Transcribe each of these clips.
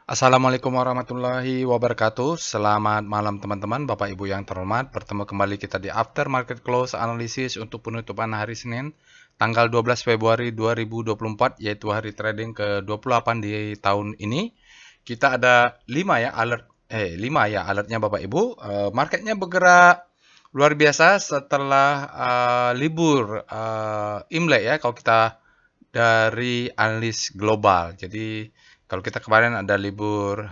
Assalamualaikum warahmatullahi wabarakatuh. Selamat malam teman-teman, Bapak Ibu yang terhormat. Bertemu kembali kita di After Market Close Analysis untuk penutupan hari Senin, tanggal 12 Februari 2024, yaitu hari trading ke-28 di tahun ini. Kita ada 5 ya alertnya Bapak Ibu. Marketnya bergerak luar biasa setelah libur Imlek ya, kalau kita dari analis global. Jadi kalau kita kemarin ada libur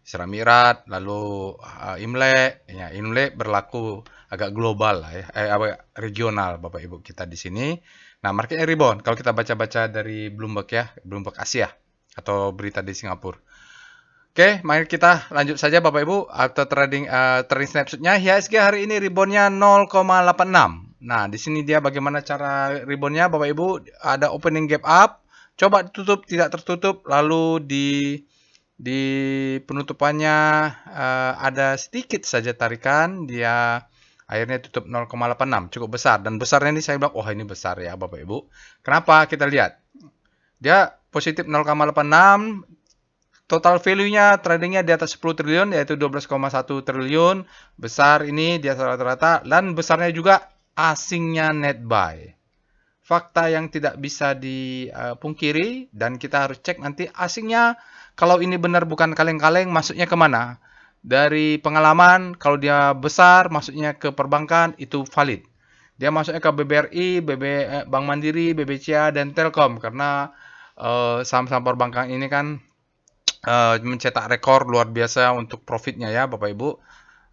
Isra Mi'raj, lalu Imlek, ya Imlek berlaku agak global lah ya, regional Bapak Ibu kita di sini. Nah, marketnya rebound kalau kita baca-baca dari Bloomberg ya, Bloomberg Asia atau berita di Singapura. Oke, mari kita lanjut saja Bapak Ibu atau trading snapshotnya. IHSG hari ini reboundnya 0,86. Nah, di sini dia bagaimana cara reboundnya Bapak Ibu. Ada opening gap up, coba tutup tidak tertutup, lalu di penutupannya ada sedikit saja tarikan, dia akhirnya tutup 0,86, cukup besar. Dan besarnya ini saya bilang, oh ini besar ya Bapak Ibu. Kenapa? Kita lihat. Dia positif 0,86, total value-nya tradingnya di atas 10 triliun, yaitu 12,1 triliun. Besar ini di atas rata-rata, dan besarnya juga asingnya net buy. Fakta yang tidak bisa dipungkiri, dan kita harus cek nanti asingnya, kalau ini benar bukan kaleng-kaleng, masuknya kemana? Dari pengalaman, kalau dia besar, masuknya ke perbankan, itu valid. Dia masuknya ke BBRI, Bank Mandiri, BBCA, dan Telkom, karena saham-saham perbankan ini kan mencetak rekor luar biasa untuk profitnya ya Bapak Ibu.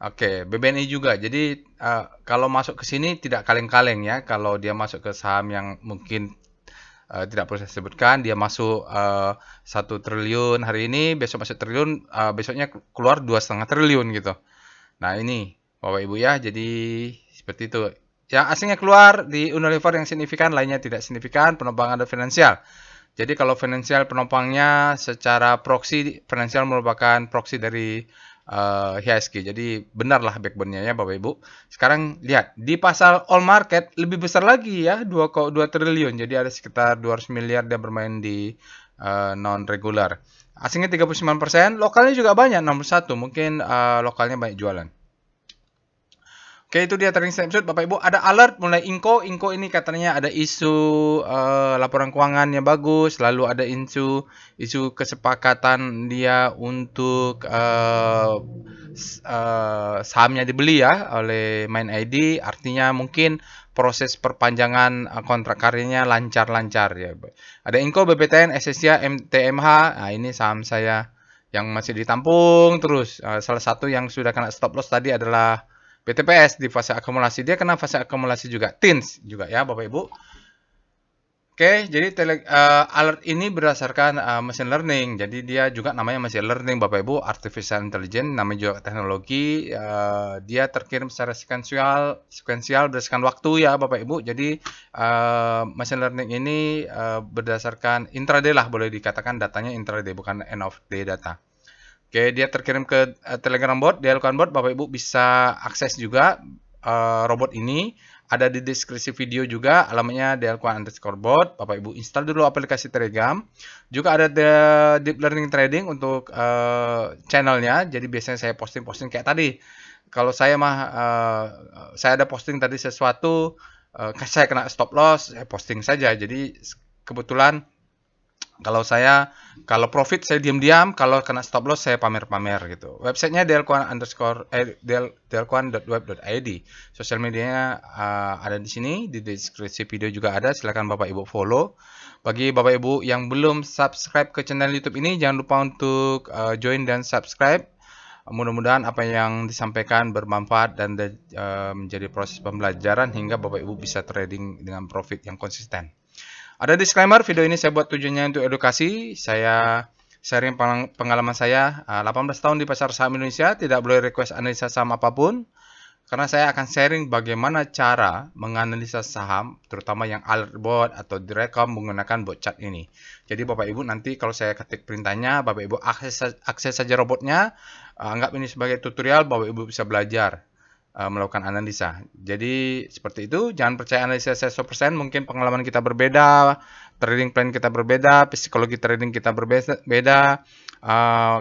Oke, BBNI juga. Jadi kalau masuk ke sini tidak kaleng-kaleng ya. Kalau dia masuk ke saham yang mungkin tidak perlu saya sebutkan, dia masuk 1 triliun hari ini, besok masuk triliun, besoknya keluar 2,5 triliun gitu. Nah ini Bapak Ibu ya, jadi seperti itu. Yang asingnya keluar di Unilever yang signifikan, lainnya tidak signifikan, penumpang ada finansial. Jadi kalau finansial penopangnya secara proxy, finansial merupakan proxy dari HSG. Jadi benarlah backbone-nya ya Bapak Ibu. Sekarang lihat, di pasar all market lebih besar lagi ya, 2,2 triliun. Jadi ada sekitar 200 miliar dia bermain di non regular. Asingnya 39%, lokalnya juga banyak 61. Mungkin lokalnya banyak jualan. Oke, itu dia trading snapshot Bapak Ibu. Ada alert mulai Inco ini katanya ada isu laporan keuangannya bagus, lalu ada isu kesepakatan dia untuk sahamnya dibeli ya oleh Main ID, artinya mungkin proses perpanjangan kontrak karyanya lancar-lancar ya. Ada Inco, BPTN, SSIA, MTMH. Nah, ini saham saya yang masih ditampung terus. Salah satu yang sudah kena stop loss tadi adalah BTPS di fase akumulasi. Dia kena fase akumulasi juga. TINS juga ya Bapak Ibu. Oke, jadi alert ini berdasarkan machine learning. Jadi dia juga namanya machine learning Bapak Ibu, artificial intelligence, namanya juga teknologi. Dia terkirim secara sekuensial berdasarkan waktu ya Bapak Ibu. Jadi machine learning ini berdasarkan intraday lah, boleh dikatakan datanya intraday, bukan end of day data. Oke, dia terkirim ke Telegram bot, dialogkan bot, Bapak Ibu bisa akses juga robot ini. Ada di deskripsi video juga, alamatnya delquan_bot. Bapak Ibu install dulu aplikasi Telegram. Juga ada the deep learning trading untuk channelnya. Jadi biasanya saya posting-posting kayak tadi. Kalau saya mah, saya ada posting tadi sesuatu, saya kena stop loss, saya posting saja. Jadi kebetulan kalau profit saya diam-diam, kalau kena stop loss saya pamer-pamer gitu. Websitenya delquan_web.id. Sosial medianya ada di sini, di deskripsi video juga ada. Silakan Bapak Ibu follow. Bagi Bapak Ibu yang belum subscribe ke channel YouTube ini, jangan lupa untuk join dan subscribe. Mudah-mudahan apa yang disampaikan bermanfaat dan menjadi proses pembelajaran hingga Bapak Ibu bisa trading dengan profit yang konsisten. Ada disclaimer, video ini saya buat tujuannya untuk edukasi. Saya sharing pengalaman saya 18 tahun di pasar saham Indonesia, tidak boleh request analisa saham apapun. Karena saya akan sharing bagaimana cara menganalisa saham, terutama yang alert bot atau direkom menggunakan bot chart ini. Jadi Bapak Ibu nanti kalau saya ketik perintahnya, Bapak Ibu akses saja robotnya, anggap ini sebagai tutorial, Bapak Ibu bisa belajar melakukan analisa. Jadi seperti itu, jangan percaya analisa saya 100%, mungkin pengalaman kita berbeda, trading plan kita berbeda, psikologi trading kita berbeda,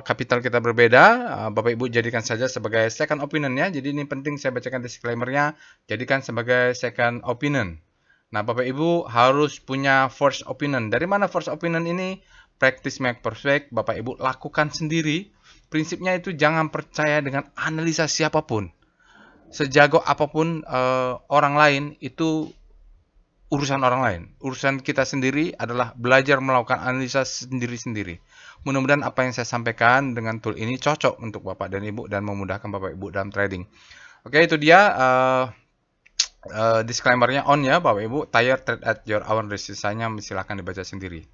Kapital kita berbeda, Bapak Ibu jadikan saja sebagai second opinion ya. Jadi ini penting saya bacakan disclaimer-nya, jadikan sebagai second opinion. Nah, Bapak Ibu harus punya first opinion. Dari mana first opinion ini? Practice make perfect. Bapak Ibu lakukan sendiri. Prinsipnya itu jangan percaya dengan analisa siapapun. Sejago apapun orang lain, itu urusan orang lain. Urusan kita sendiri adalah belajar melakukan analisa sendiri-sendiri. Mudah-mudahan apa yang saya sampaikan dengan tool ini cocok untuk Bapak dan Ibu dan memudahkan Bapak Ibu dalam trading. Oke, itu dia disclaimer-nya on ya Bapak Ibu. Tired trade at your own risk. Sisanya silahkan dibaca sendiri.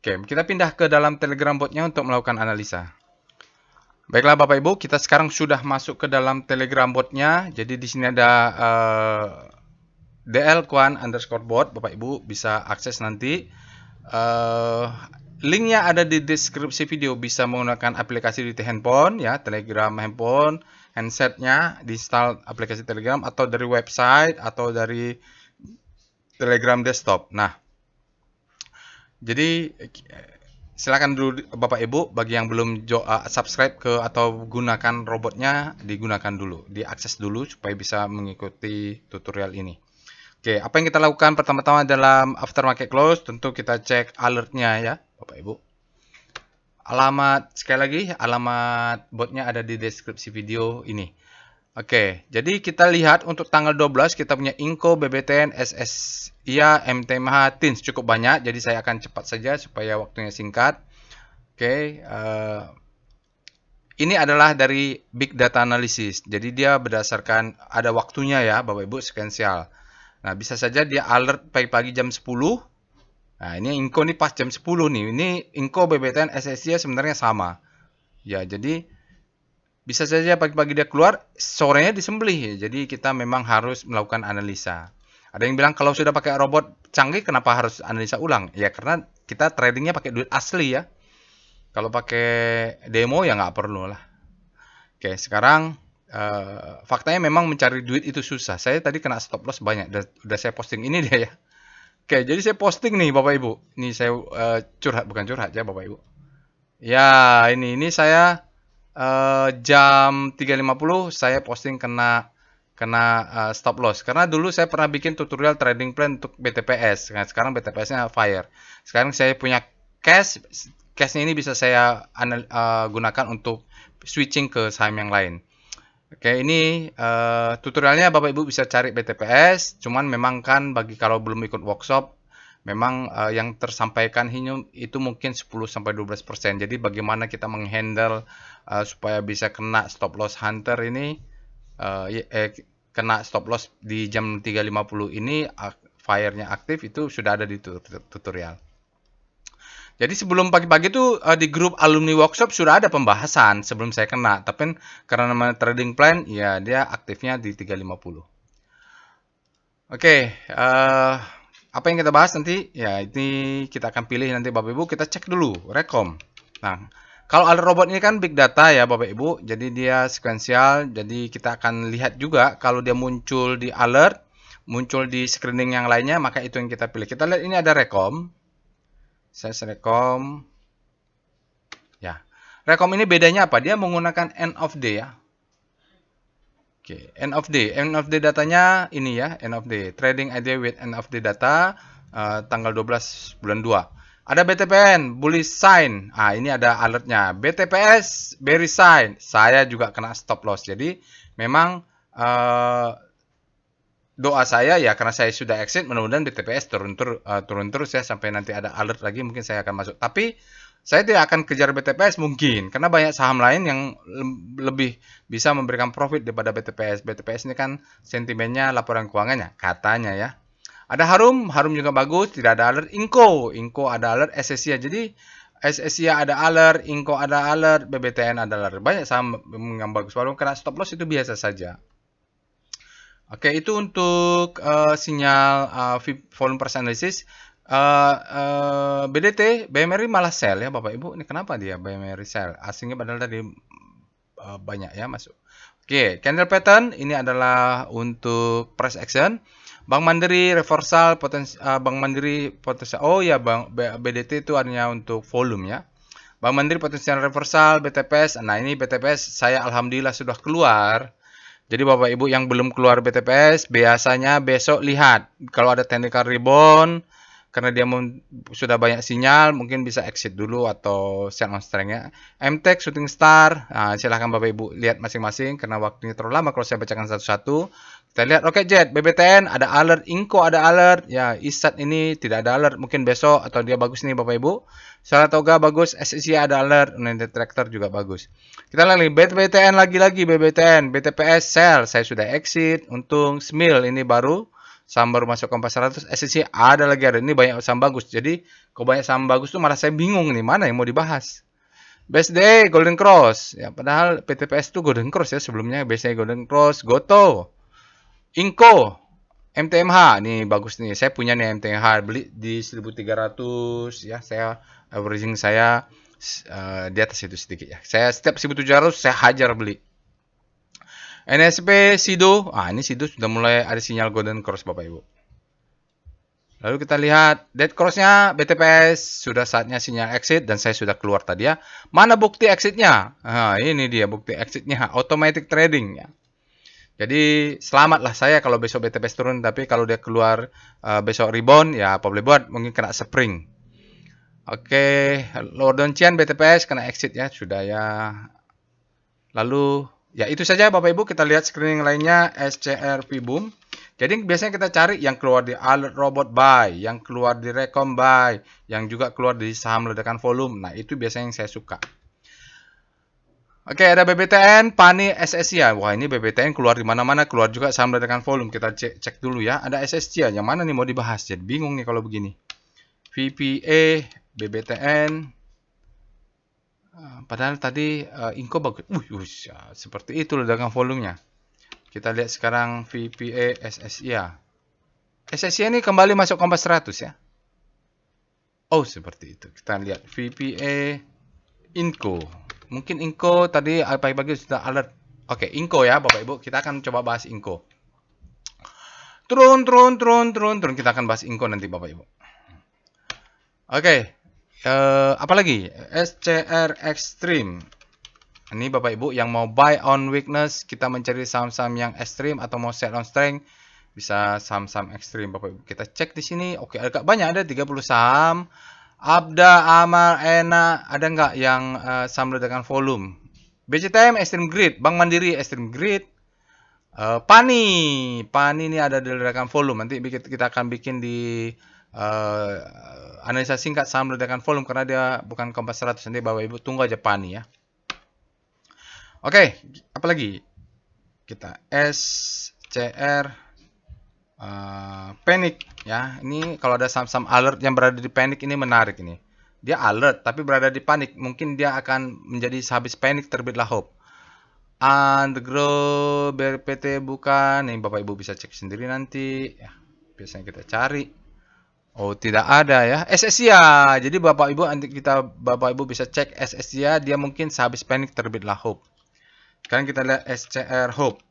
Oke, kita pindah ke dalam Telegram bot-nya untuk melakukan analisa. Baiklah Bapak Ibu, kita sekarang sudah masuk ke dalam Telegram bot-nya. Jadi di sini ada DL_Quant_bot. Bapak Ibu bisa akses nanti. Linknya ada di deskripsi video. Bisa menggunakan aplikasi di handphone ya, Telegram handphone, handsetnya diinstal aplikasi Telegram, atau dari website atau dari Telegram desktop. Nah, jadi silakan dulu Bapak Ibu, bagi yang belum subscribe ke atau gunakan robotnya, digunakan dulu, diakses dulu supaya bisa mengikuti tutorial ini. Oke, apa yang kita lakukan pertama-tama dalam aftermarket close? Tentu kita cek alertnya ya Bapak Ibu. Alamat, sekali lagi, alamat botnya ada di deskripsi video ini. Oke, jadi kita lihat untuk tanggal 12 kita punya Inco, BBTN, SSIA, MTMH, TINS cukup banyak. Jadi saya akan cepat saja supaya waktunya singkat. Oke, ini adalah dari Big Data Analysis. Jadi dia berdasarkan ada waktunya ya Bapak Ibu, sequential. Nah, bisa saja dia alert pagi-pagi jam 10. Nah, ini Inco nih pas jam 10 nih. Ini Inco, BBTN, SSIA sebenarnya sama. Ya, jadi bisa saja pagi-pagi dia keluar, sorenya disembelih. Jadi kita memang harus melakukan analisa. Ada yang bilang kalau sudah pakai robot canggih kenapa harus analisa ulang? Ya karena kita tradingnya pakai duit asli ya. Kalau pakai demo ya nggak perlu lah. Oke, sekarang faktanya memang mencari duit itu susah. Saya tadi kena stop loss banyak. Udah saya posting ini dia ya. Oke, jadi saya posting nih Bapak Ibu. Ini saya curhat, bukan curhat ya Bapak Ibu. Ya, ini saya jam 3.50 saya posting kena stop loss. Karena dulu saya pernah bikin tutorial trading plan untuk BTPS. Nah, sekarang BTPS-nya fire. Sekarang saya punya cash. Cashnya ini bisa saya gunakan untuk switching ke saham yang lain. Oke, ini tutorialnya Bapak Ibu bisa cari BTPS. Cuman memang kan bagi kalau belum ikut workshop, memang yang tersampaikan itu mungkin 10-12%. Jadi bagaimana kita menghandle supaya bisa kena stop loss hunter ini, kena stop loss di jam 3.50 ini, fire-nya aktif, itu sudah ada di tutorial. Jadi sebelum pagi-pagi itu di grup alumni workshop sudah ada pembahasan sebelum saya kena. Tapi karena namanya trading plan, ya dia aktifnya di 3.50. Oke, apa yang kita bahas nanti? Ya, ini kita akan pilih nanti Bapak Ibu. Kita cek dulu, rekom. Nah, kalau alert robot ini kan big data ya Bapak Ibu. Jadi dia sequential. Jadi kita akan lihat juga kalau dia muncul di alert, muncul di screening yang lainnya, maka itu yang kita pilih. Kita lihat ini ada rekom. Saya rekom. Ya, rekom ini bedanya apa? Dia menggunakan end of day ya. Oke, end of day. End of day datanya ini ya, end of day. Trading idea with end of day data tanggal 12 bulan 2. Ada BTPN, bullish sign. Ini ada alertnya. BTPS, bearish sign. Saya juga kena stop loss. Jadi memang doa saya ya karena saya sudah exit, mudah-mudahan BTPS turun terus ya sampai nanti ada alert lagi mungkin saya akan masuk. Tapi saya tidak akan kejar BTPS mungkin, karena banyak saham lain yang lebih bisa memberikan profit daripada BTPS. BTPS ini kan sentimennya laporan keuangannya, katanya ya. Ada Harum juga bagus, tidak ada alert. Inco ada alert, SSIA. Jadi SSIA ada alert, Inco ada alert, BBTN ada alert. Banyak saham yang bagus, walaupun kena stop loss itu biasa saja. Oke, itu untuk sinyal volume price analysis. BDT, BMRI malah sell ya Bapak Ibu. Ini kenapa dia BMRI sell? Asingnya padahal tadi banyak ya masuk. Oke, candle pattern ini adalah untuk price action. Bank Mandiri reversal potensi, Bank Mandiri potensi. Oh ya, BDT itu hanya untuk volume ya. Bank Mandiri potensial reversal, BTPS. Nah, ini BTPS saya alhamdulillah sudah keluar. Jadi Bapak Ibu yang belum keluar BTPS, biasanya besok lihat. Kalau ada technical rebound, karena dia sudah banyak sinyal, mungkin bisa exit dulu atau sell on strength ya. MTech, Shooting Star, nah, silahkan Bapak Ibu lihat masing-masing, karena waktunya terlalu lama kalau saya bacakan satu-satu. Kita lihat, oke Jet, BBTN, ada alert, Inco ada alert, ya ISAT ini tidak ada alert, mungkin besok atau dia bagus nih Bapak Ibu. Saratoga bagus, SSI ada alert, United Tractor juga bagus. Kita lagi BTN lagi-lagi BBTN, BTPS sell, saya sudah exit, untung Smil ini baru saham baru masuk Kompas 100, SSI ada lagi ada. Ini banyak saham bagus. Jadi kalau banyak saham bagus tuh malah saya bingung nih mana yang mau dibahas. BSD Golden Cross, ya padahal PTPS itu Golden Cross ya sebelumnya, BSD Golden Cross, Goto, Inco, MTMH, nih bagus nih. Saya punya nih MTMH, beli di 1300 ya. Saya averaging saya di atas itu sedikit ya. Saya setiap 1700 saya hajar beli. NSP Sido, ini Sido sudah mulai ada sinyal Golden Cross Bapak Ibu. Lalu kita lihat dead cross-nya BTPS sudah saatnya sinyal exit dan saya sudah keluar tadi ya. Mana bukti exitnya? Nah, ini dia bukti exitnya, automatic trading ya. Jadi selamatlah saya kalau besok BTPS turun, tapi kalau dia keluar besok rebound ya apa boleh buat, mungkin kena spring. Oke, Lordon Chian BTPS kena exit ya, sudah ya. Lalu ya itu saja Bapak Ibu, kita lihat screening lainnya SCR Vboom. Jadi biasanya kita cari yang keluar di alert robot buy, yang keluar di recom buy, yang juga keluar di saham ledakan volume. Nah, itu biasanya yang saya suka. Oke, ada BBTN, PANI, SSI ya. Wah, ini BBTN keluar di mana-mana, keluar juga saham ledakan volume. Kita cek dulu ya. Ada SSI ya, yang mana nih mau dibahas? Jadi bingung nih kalau begini. VPA, BBTN. Padahal tadi Inco bagus. Ya, seperti itu ledakan volumenya. Kita lihat sekarang VPA, SSI ya. SSI ini kembali masuk Kompas 100 ya. Oh, seperti itu. Kita lihat VPA, Inco. Mungkin Inco tadi pagi-pagi sudah alert. Oke, Inco ya Bapak Ibu. Kita akan coba bahas Inco. Turun. Kita akan bahas Inco nanti Bapak Ibu. Oke. Apalagi? SCR Extreme. Ini Bapak Ibu yang mau buy on weakness, kita mencari saham-saham yang ekstrim atau mau sell on strength, bisa saham-saham ekstrim Bapak Ibu. Kita cek di sini. Oke, agak banyak, ada 30 saham. Abda, Amal, Ena, ada nggak yang saham ledakan volume? BCTM, Extreme Grid, Bank Mandiri, Extreme Grid, PANI ini ada di ledakan volume. Nanti kita akan bikin di analisa singkat saham ledakan volume karena dia bukan Kompas 100. Nanti Bapak Ibu tunggu aja PANI ya. Oke, apalagi? Kita SCR Panic ya. Ini kalau ada saham-saham alert yang berada di panic ini menarik ini. Dia alert tapi berada di panik, mungkin dia akan menjadi sehabis panic terbitlah hope. Undergrow, BRPT bukan. Nih Bapak Ibu bisa cek sendiri nanti ya. Biasanya kita cari. Oh, tidak ada ya. SSI ya. Jadi Bapak Ibu nanti Bapak Ibu bisa cek SSI ya, dia mungkin sehabis panic terbitlah hope. Sekarang kita lihat SCR Hope.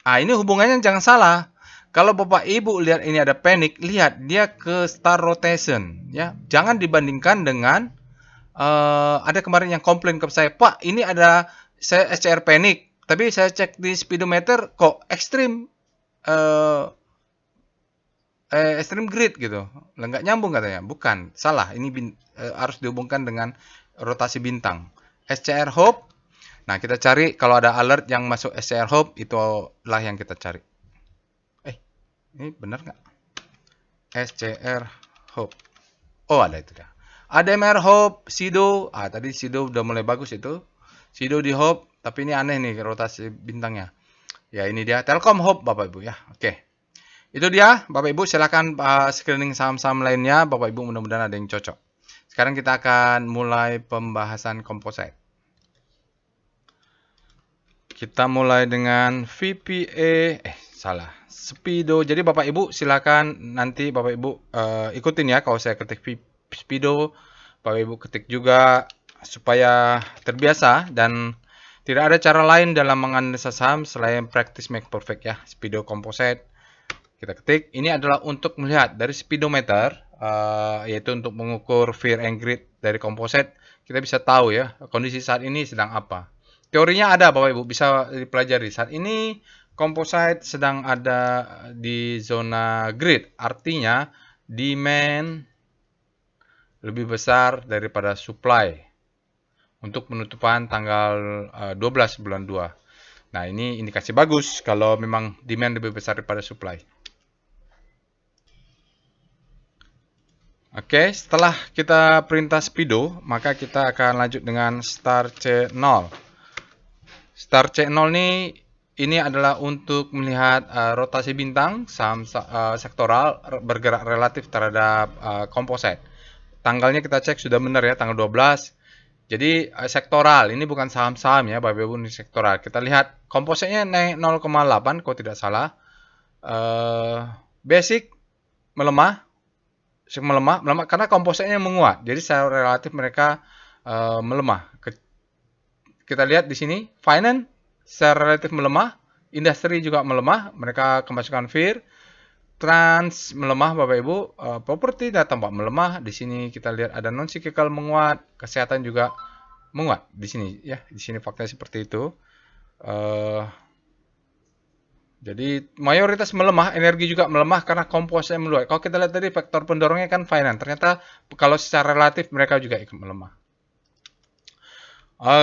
Ini hubungannya jangan salah. Kalau Bapak Ibu lihat ini ada panic, lihat dia ke star rotation ya. Jangan dibandingkan dengan ada kemarin yang komplain ke saya, "Pak, ini ada saya SCR panic, tapi saya cek di speedometer kok ekstrim extreme grid gitu." Nggak nyambung katanya. Bukan, salah. Ini harus dihubungkan dengan rotasi bintang. SCR Hope. Nah, kita cari kalau ada alert yang masuk SCR Hope, itulah yang kita cari. Ini benar nggak? SCR Hope. Oh, ada itu dah. ADMR Hope, Sido. Tadi Sido udah mulai bagus itu. Sido di Hope, tapi ini aneh nih rotasi bintangnya. Ya, ini dia Telkom Hope Bapak Ibu ya. Oke. Itu dia Bapak Ibu, silakan screening saham-saham lainnya Bapak Ibu, mudah-mudahan ada yang cocok. Sekarang kita akan mulai pembahasan komposit. Kita mulai dengan VPA, Speedo. Jadi Bapak Ibu silakan nanti Bapak Ibu ikutin ya kalau saya ketik Speedo. Bapak Ibu ketik juga supaya terbiasa dan tidak ada cara lain dalam menganalisa saham selain practice make perfect ya. Speedo Composite. Kita ketik. Ini adalah untuk melihat dari speedometer. yaitu untuk mengukur fear and greed dari komposit. Kita bisa tahu ya kondisi saat ini sedang apa. Teorinya ada Bapak Ibu, bisa dipelajari. Saat ini komposit sedang ada di zona greed, artinya demand lebih besar daripada supply untuk penutupan tanggal 12 bulan 2. Nah, ini indikasi bagus kalau memang demand lebih besar daripada supply. Oke, setelah kita perintah speedo, maka kita akan lanjut dengan star C0. Star C0 ini adalah untuk melihat rotasi bintang saham sektoral bergerak relatif terhadap komposit. Tanggalnya kita cek sudah benar ya, tanggal 12. Jadi sektoral, ini bukan saham-saham ya, Bapak Ibu, ini sektoral. Kita lihat kompositnya naik 0,8 kalau tidak salah. Basic melemah karena kompositnya menguat. Jadi secara relatif mereka melemah. Kita lihat di sini, finance secara relatif melemah, industri juga melemah, mereka kemasukan fear. Trans melemah Bapak Ibu, properti dan tampak melemah. Di sini kita lihat ada non cyclical menguat, kesehatan juga menguat di sini ya. Di sini faktanya seperti itu. Jadi mayoritas melemah, energi juga melemah karena komposnya meluat. Kalau kita lihat tadi faktor pendorongnya kan finance. Ternyata kalau secara relatif mereka juga ikut melemah.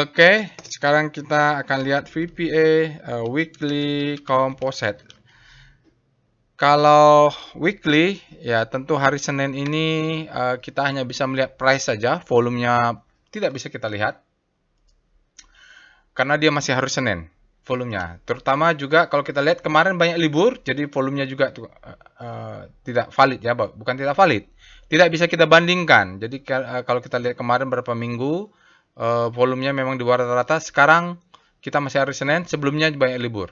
Oke, sekarang kita akan lihat VPA weekly composite. Kalau weekly, ya tentu hari Senin ini kita hanya bisa melihat price saja, volumenya tidak bisa kita lihat. Karena dia masih hari Senin, volumenya. Terutama juga kalau kita lihat kemarin banyak libur, jadi volumenya juga tidak valid ya, bukan tidak valid. Tidak bisa kita bandingkan. Jadi kalau kita lihat kemarin berapa minggu, volumenya memang di bawah rata-rata. Sekarang kita masih hari Senin, sebelumnya banyak libur.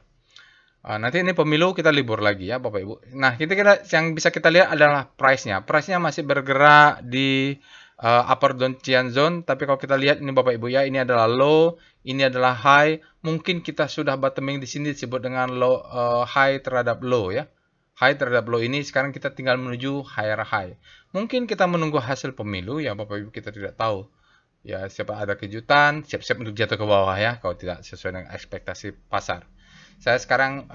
Nanti ini pemilu kita libur lagi ya Bapak Ibu. Nah, yang bisa kita lihat adalah price-nya. Price-nya masih bergerak di upper downtrend zone, tapi kalau kita lihat ini Bapak Ibu ya, ini adalah low, ini adalah high. Mungkin kita sudah bottoming di sini disebut dengan low, high terhadap low ya. High terhadap low ini sekarang kita tinggal menuju higher high. Mungkin kita menunggu hasil pemilu ya Bapak Ibu, kita tidak tahu. Ya, siapa ada kejutan, siap-siap untuk jatuh ke bawah ya kalau tidak sesuai dengan ekspektasi pasar. Saya sekarang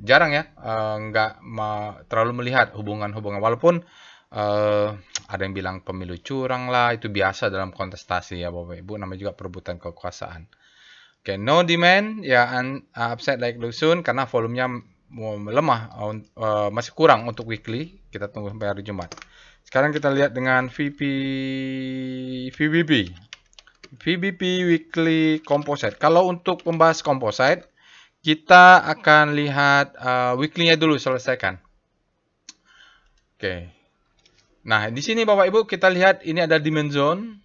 jarang ya, nggak terlalu melihat hubungan-hubungan. Walaupun ada yang bilang pemilu curang lah, itu biasa dalam kontestasi ya Bapak Ibu, namanya juga perebutan kekuasaan. Oke, no demand, ya upside like Lusun karena volumenya melemah, masih kurang untuk weekly. Kita tunggu sampai hari Jumat. Sekarang kita lihat dengan VBP weekly composite. Kalau untuk pembahas composite, kita akan lihat weekly-nya dulu selesaikan. Oke. Nah, di sini Bapak Ibu kita lihat ini ada demand zone.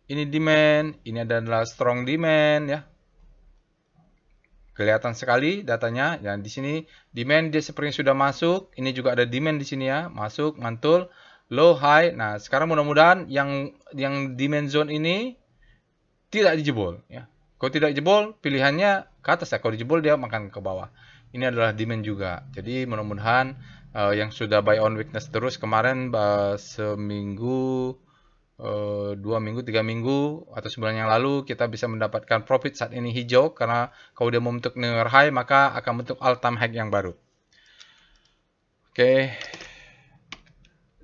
Ini demand, ini adalah strong demand ya. Kelihatan sekali datanya. Dan di sini demand dia sepertinya sudah masuk. Ini juga ada demand di sini ya, masuk, mantul, low high. Nah, sekarang mudah-mudahan yang demand zone ini tidak dijebol ya. Kalau tidak jebol, pilihannya ke atas ya. Kalau dijebol, dia makan ke bawah. Ini adalah demand juga. Jadi mudah-mudahan yang sudah buy on weakness terus kemarin seminggu, 2 minggu, 3 minggu, atau sebulan yang lalu kita bisa mendapatkan profit saat ini hijau. Karena kalau dia membentuk new high, maka akan bentuk all time high yang baru. Oke.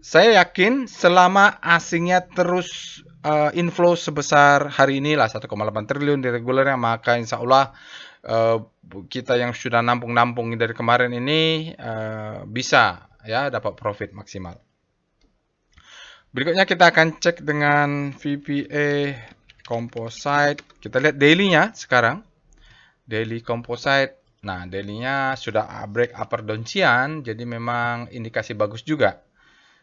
Saya yakin selama asingnya terus inflow sebesar hari ini lah 1,8 triliun di regulernya, maka insya Allah kita yang sudah nampung-nampung dari kemarin ini bisa ya dapat profit maksimal. Berikutnya kita akan cek dengan VPA composite. Kita lihat daily-nya sekarang. Daily composite. Nah, daily-nya sudah break upper downtrend, jadi memang indikasi bagus juga.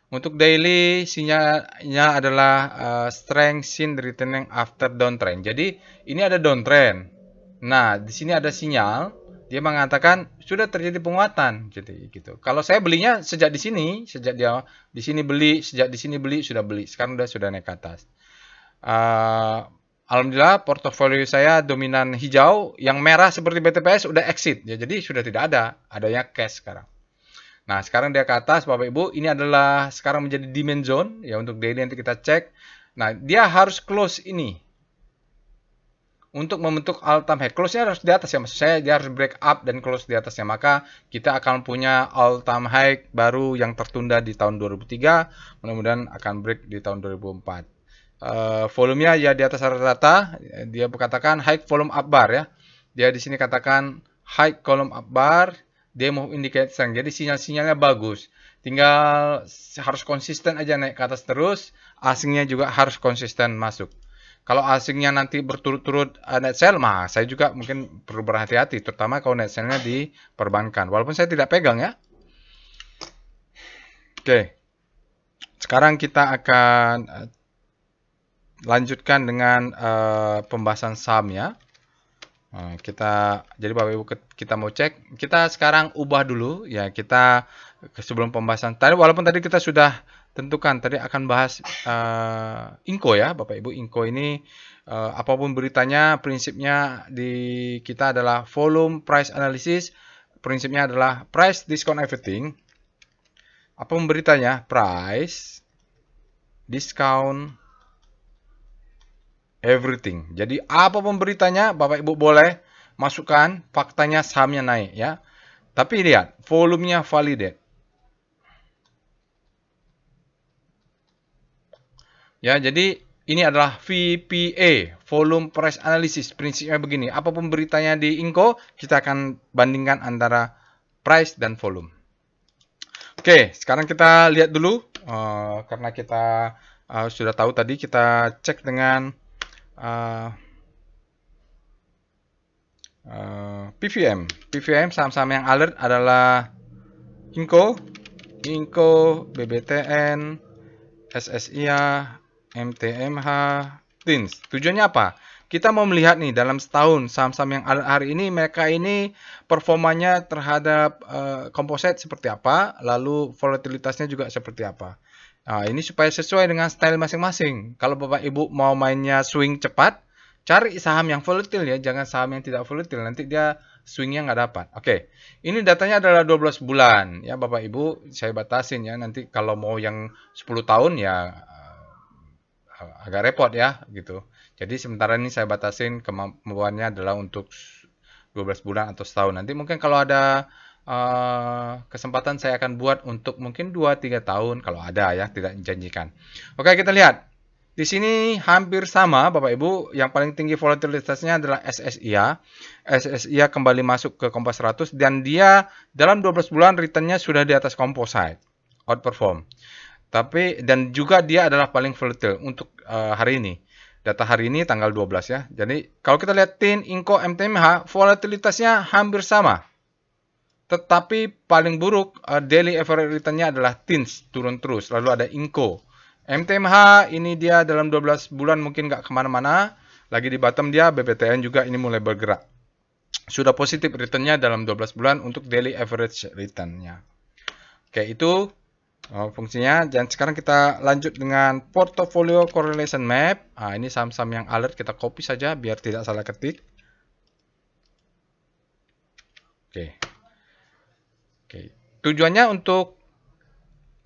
Untuk daily, sinyalnya adalah strength seen returning after downtrend. Jadi, ini ada downtrend. Nah, di sini ada sinyal. Dia mengatakan sudah terjadi penguatan. Jadi, gitu. Kalau saya belinya sejak di sini, sejak dia di sini beli, sejak di sini beli, sudah beli. Sekarang sudah naik ke atas. Alhamdulillah, portofolio saya dominan hijau. Yang merah seperti BTPS udah exit. Ya, jadi, sudah tidak ada. Adanya cash sekarang. Nah, sekarang dia ke atas, Bapak Ibu, ini adalah sekarang menjadi demand zone, ya untuk daily nanti kita cek. Nah, dia harus close ini. Untuk membentuk all time high, close-nya harus di atas ya, maksud saya dia harus break up dan close di atasnya, maka kita akan punya all time high baru yang tertunda di tahun 2003, mudah-mudahan akan break di tahun 2004. Volumenya ya di atas rata-rata, dia berkatakan high volume up bar ya, dia di sini katakan high column up bar, dia mau indicate strength, jadi sinyal-sinyalnya bagus, tinggal harus konsisten aja naik ke atas terus, asingnya juga harus konsisten masuk. Kalau asingnya nanti berturut-turut net sell, mah saya juga mungkin perlu berhati-hati, terutama kalau net sell-nya di perbankan. Walaupun saya tidak pegang ya. Oke, sekarang kita akan lanjutkan dengan pembahasan saham ya. Jadi Bapak Ibu kita mau cek, kita sekarang ubah dulu ya, kita sebelum pembahasan tadi, walaupun tadi kita sudah tentukan tadi akan bahas Inco ya Bapak Ibu. Inco ini apapun beritanya, prinsipnya di kita adalah volume price analysis, prinsipnya adalah price discount everything. Apapun beritanya, price discount everything. Jadi apapun beritanya, Bapak Ibu boleh masukkan faktanya sahamnya naik ya. Tapi lihat, volumenya validate. Ya, jadi ini adalah VPA, volume price analysis. Prinsipnya begini, apapun beritanya di Inco, kita akan bandingkan antara price dan volume. Oke, sekarang kita lihat dulu, karena kita sudah tahu tadi, kita cek dengan PVM. PVM saham-saham yang alert adalah Inco, BBTN, SSIA, MTMH, TINS. Tujuannya apa? Kita mau melihat nih dalam setahun saham-saham yang alert hari ini, mereka ini performanya terhadap komposit seperti apa, lalu volatilitasnya juga seperti apa. Nah, ini supaya sesuai dengan style masing-masing. Kalau Bapak Ibu mau mainnya swing cepat, cari saham yang volatile ya, jangan saham yang tidak volatile. Nanti dia swingnya nggak dapat. Oke, ini datanya adalah 12 bulan. Ya Bapak Ibu, saya batasin ya. Nanti kalau mau yang 10 tahun ya agak repot ya gitu. Jadi sementara ini saya batasin kemampuannya adalah untuk 12 bulan atau setahun. Nanti mungkin kalau ada kesempatan saya akan buat untuk mungkin 2-3 tahun kalau ada ya, tidak menjanjikan. Oke, kita lihat. Di sini hampir sama Bapak Ibu, yang paling tinggi volatilitasnya adalah SSIA. SSIA kembali masuk ke Kompas 100 dan dia dalam 12 bulan returnnya sudah di atas Composite, outperform. Tapi dan juga dia adalah paling volatile untuk hari ini. Data hari ini tanggal 12 ya. Jadi kalau kita lihat TIN, Inco, MTMH, volatilitasnya hampir sama. Tetapi paling buruk daily average return-nya adalah TINS, turun terus. Lalu ada Inco. MTMH ini dia dalam 12 bulan mungkin nggak kemana-mana. Lagi di bottom dia, BBTN juga ini mulai bergerak. Sudah positif return-nya dalam 12 bulan untuk daily average return-nya. Oke, itu fungsinya. Dan sekarang kita lanjut dengan portfolio correlation map. Ini saham-saham yang alert kita copy saja biar tidak salah ketik. Oke. Tujuannya untuk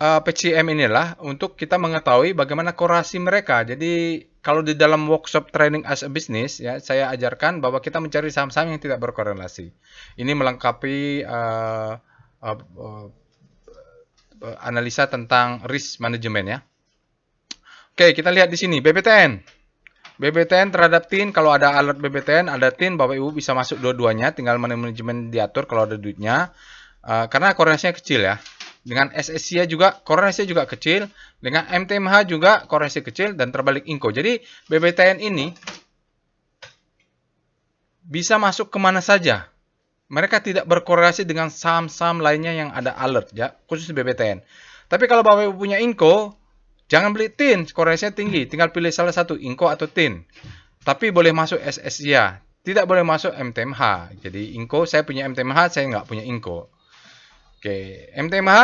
PCM inilah untuk kita mengetahui bagaimana korelasi mereka. Jadi kalau di dalam workshop training as a business ya, saya ajarkan bahwa kita mencari saham-saham yang tidak berkorelasi. Ini melengkapi analisa tentang risk management ya. Oke, kita lihat di sini BBTN. BBTN terhadap TIN, kalau ada alert BBTN, ada TIN, Bapak Ibu bisa masuk dua-duanya, tinggal manajemen diatur kalau ada duitnya. Karena korelasinya kecil ya. Dengan SSIA juga korelasinya juga kecil, dengan MTMH juga korelasi kecil dan terbalik Inco. Jadi BBTN ini bisa masuk kemana saja. Mereka tidak berkorelasi dengan saham-saham lainnya yang ada alert ya, khusus BBTN. Tapi kalau Bapak Ibu punya Inco, jangan beli TIN, korelasinya tinggi. Tinggal pilih salah satu, Inco atau TIN. Tapi boleh masuk SSIA, tidak boleh masuk MTMH. Jadi Inco, saya punya MTMH, saya nggak punya Inco. Oke, MTMH,